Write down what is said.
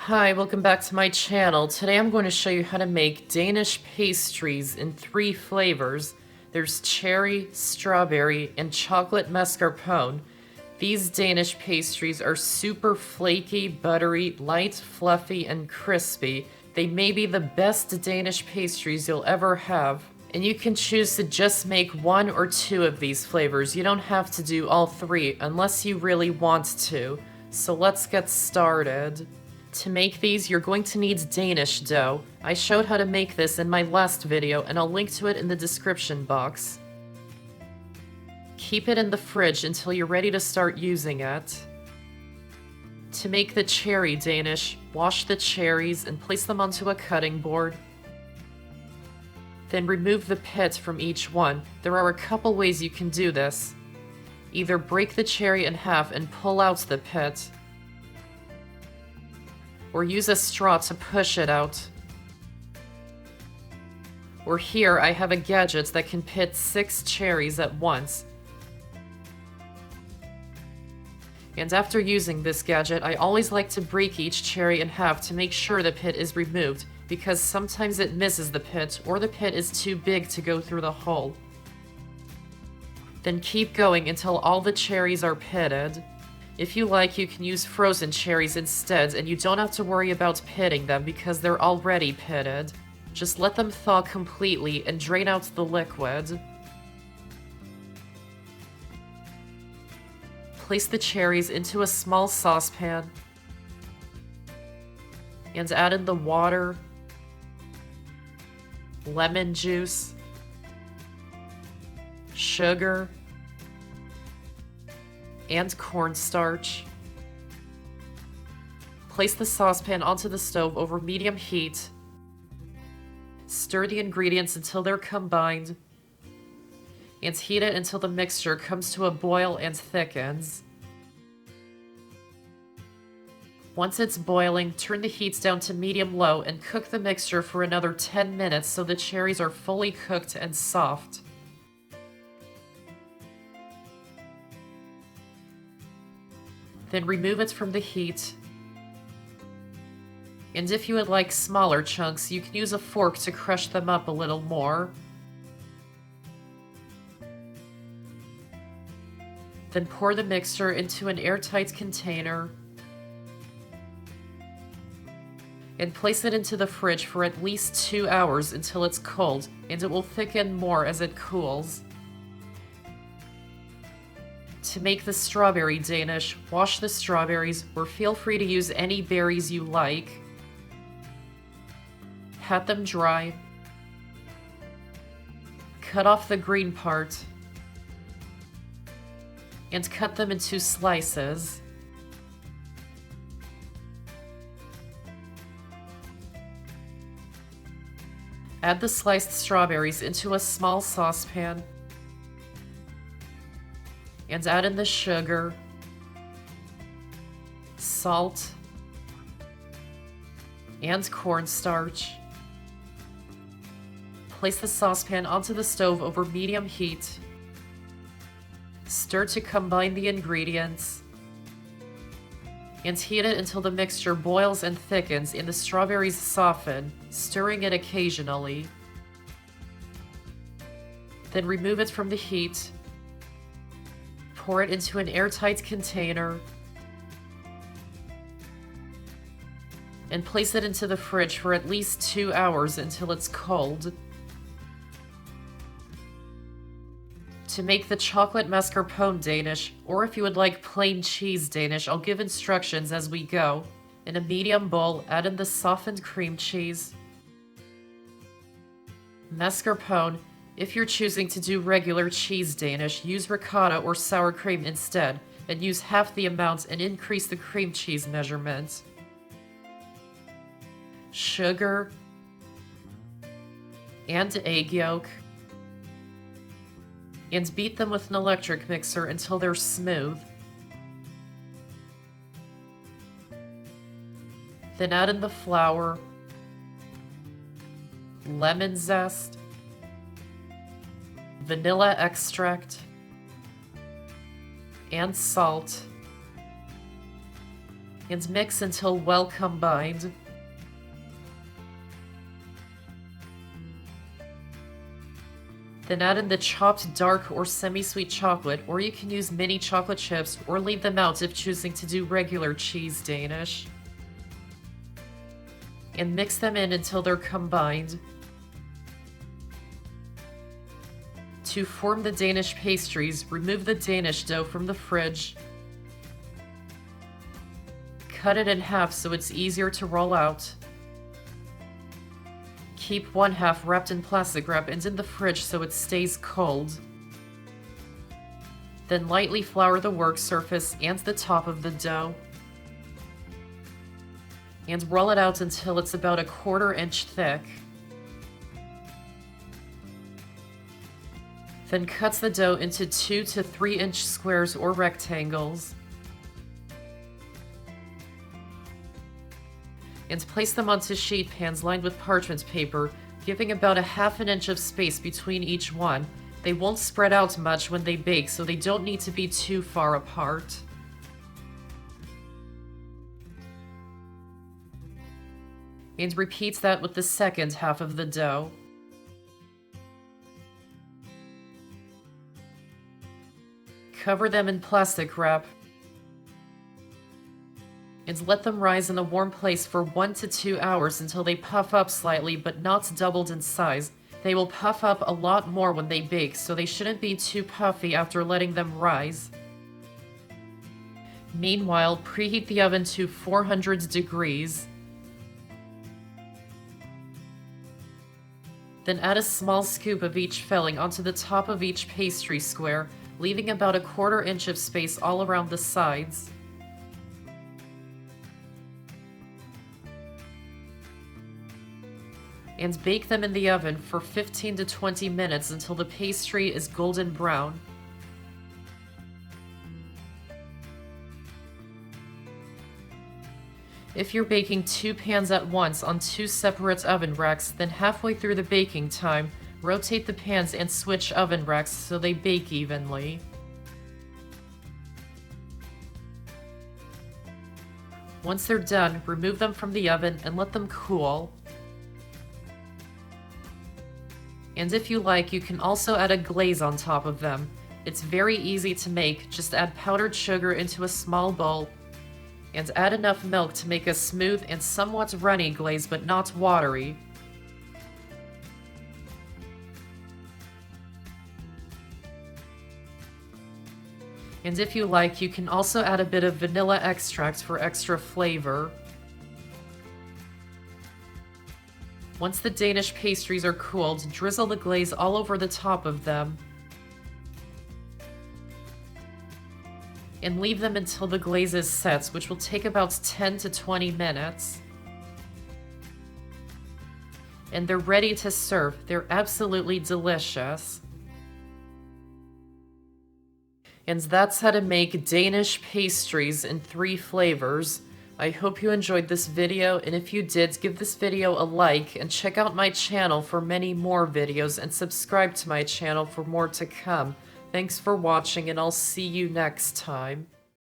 Hi, welcome back to my channel. Today I'm going to show you how to make Danish pastries in 3 flavors. There's cherry, strawberry, and chocolate mascarpone. These Danish pastries are super flaky, buttery, light, fluffy, and crispy. They may be the best Danish pastries you'll ever have. And you can choose to just make 1 or 2 of these flavors. You don't have to do all 3 unless you really want to. So let's get started. To make these, you're going to need Danish dough. I showed how to make this in my last video, and I'll link to it in the description box. Keep it in the fridge until you're ready to start using it. To make the cherry Danish, wash the cherries and place them onto a cutting board. Then remove the pit from each one. There are a couple ways you can do this. Either break the cherry in half and pull out the pit, or use a straw to push it out. Or here I have a gadget that can pit 6 cherries at once. And after using this gadget, I always like to break each cherry in half to make sure the pit is removed, because sometimes it misses the pit or the pit is too big to go through the hole. Then keep going until all the cherries are pitted. If you like, you can use frozen cherries instead, and you don't have to worry about pitting them because they're already pitted. Just let them thaw completely and drain out the liquid. Place the cherries into a small saucepan and add in the water, lemon juice, sugar, and cornstarch. Place the saucepan onto the stove over medium heat. Stir the ingredients until they're combined, and heat it until the mixture comes to a boil and thickens. Once it's boiling, turn the heat down to medium-low and cook the mixture for another 10 minutes so the cherries are fully cooked and soft. Then remove it from the heat. And if you would like smaller chunks, you can use a fork to crush them up a little more. Then pour the mixture into an airtight container and place it into the fridge for at least 2 hours until it's cold, and it will thicken more as it cools. To make the strawberry Danish, wash the strawberries, or feel free to use any berries you like. Pat them dry. Cut off the green part and cut them into slices. Add the sliced strawberries into a small saucepan and add in the sugar, salt, and cornstarch. Place the saucepan onto the stove over medium heat. Stir to combine the ingredients, and heat it until the mixture boils and thickens and the strawberries soften, stirring it occasionally. Then remove it from the heat. Pour it into an airtight container and place it into the fridge for at least 2 hours until it's cold. To make the chocolate mascarpone Danish, or if you would like plain cheese Danish, I'll give instructions as we go. In a medium bowl, add in the softened cream cheese, mascarpone. If you're choosing to do regular cheese Danish, use ricotta or sour cream instead, and use half the amount and increase the cream cheese measurement. Sugar and egg yolk, and beat them with an electric mixer until they're smooth. Then add in the flour, lemon zest, vanilla extract, and salt. and mix until well combined. Then add in the chopped dark or semi-sweet chocolate, or you can use mini chocolate chips or leave them out if choosing to do regular cheese Danish. And mix them in until they're combined. To form the Danish pastries, remove the Danish dough from the fridge. Cut it in half so it's easier to roll out. Keep one half wrapped in plastic wrap and in the fridge so it stays cold. Then lightly flour the work surface and the top of the dough. And roll it out until it's about a 1/4 inch thick. Then cut the dough into 2 to 3 inch squares or rectangles. And place them onto sheet pans lined with parchment paper, giving about a 1/2 inch of space between each one. They won't spread out much when they bake, so they don't need to be too far apart. And repeat that with the second half of the dough. Cover them in plastic wrap. And let them rise in a warm place for 1 to 2 hours until they puff up slightly but not doubled in size. They will puff up a lot more when they bake, so they shouldn't be too puffy after letting them rise. Meanwhile, preheat the oven to 400 degrees. Then add a small scoop of each filling onto the top of each pastry square, leaving about a 1/4 inch of space all around the sides. And bake them in the oven for 15 to 20 minutes until the pastry is golden brown. If you're baking 2 pans at once on 2 separate oven racks, then halfway through the baking time, rotate the pans and switch oven racks so they bake evenly. Once they're done, remove them from the oven and let them cool. And if you like, you can also add a glaze on top of them. It's very easy to make, just add powdered sugar into a small bowl and add enough milk to make a smooth and somewhat runny glaze but not watery. And if you like, you can also add a bit of vanilla extract for extra flavor. Once the Danish pastries are cooled, drizzle the glaze all over the top of them. And leave them until the glaze is set, which will take about 10 to 20 minutes. And they're ready to serve. They're absolutely delicious. And that's how to make Danish pastries in 3 flavors. I hope you enjoyed this video, and if you did, give this video a like and check out my channel for many more videos and subscribe to my channel for more to come. Thanks for watching, and I'll see you next time.